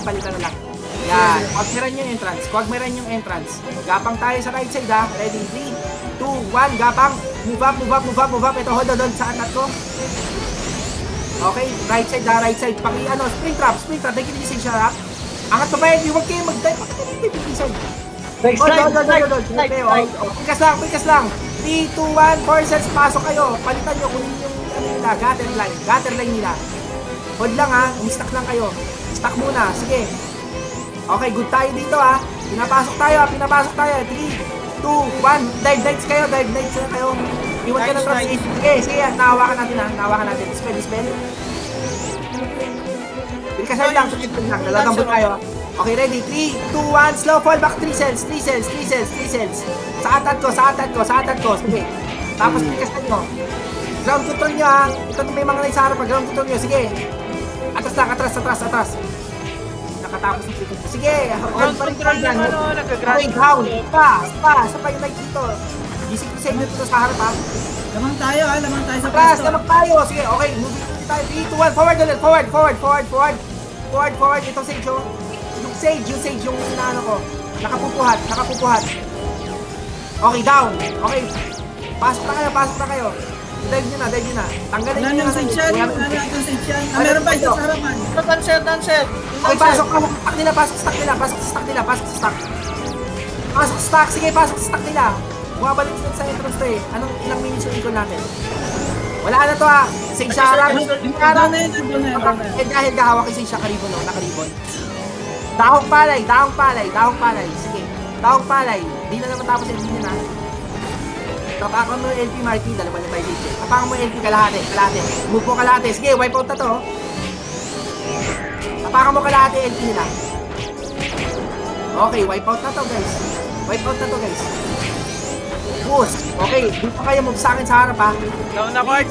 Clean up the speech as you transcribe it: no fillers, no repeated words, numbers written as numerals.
palitan na lang. Yan, Quagmiran yung entrance. Quagmiran yung entrance. Gapang tayo sa right side ha. Ready? 3, 2, 1, gapang. Move up, move up, move up, move up. Ito, hold on sa atat ko. Okay, right side ha, right side. Paki, ano, spring trap. Nagkikilisig siya ha. Angat pa ba yun? Huwag kayo mag-dive. Bakit kayo nagkikilisig? Pikas lang. 3, 2, 1, forces, pasok kayo. Palitan nyo, kunin yung ano nila, gutter line nila. Hold lang ha, umistak lang kayo. Stack muna, sige. Okay, good tayo dito ha. Pinapasok tayo. 3, 2, 1, dive kayo. Iwan ka ng trust. Sige, nahawakan natin. Dispel. Pilikasan lang, lalagambot tayo. Okay, ready? 3, 2, 1, slow fall back, 3 cells. Sa atat ko. Sige. Tapos pilikasan nyo. Ground control nyo ha. Ito may mga nais sa harap. Ground control nyo. Sige. Atras. Nakatapos ng pilikasan. Sige. Ground control yung ano, nag-ground. Okay, down. Sa pa yung light dito. Gising ko sa inyo dito sa harap ha. Lamang tayo sa Atras, pwesto. lamang tayo. Sige, okay. Moving tayo. 3, 2, 1. Forward ulit. Forward. Itong sage oh. Yung sage yung inaano ko. Nakapupuhat. Okay, down. Okay. Pasok na kayo. Dive nyo na. Tanggalin nyo na. Meron pa isa sa harapan. Dancer. Okay, pasok sa stack. Sige, pasok sa stack nila. Bumabalik sila sa entrance to eh. Ilang minutes yung ikon natin? Wala na to ha. Sage sa harap. Dahil hawak yung sage sa karibon o. Nakaribon. Dahong palay. Sige. Dahong palay. Di na naman tapos LP nyo na. Tapakan mo yung LP Marky. Dalawa na tayo dito. Tapakan mo yung LP kalahati. Move mo kalahati. Sige, wipe out na to. Tapakan mo kalahati LP nila. Okay, wipe out na to guys. Boost. Okay, dito kayo move sa akin sa harap ha. Down na court,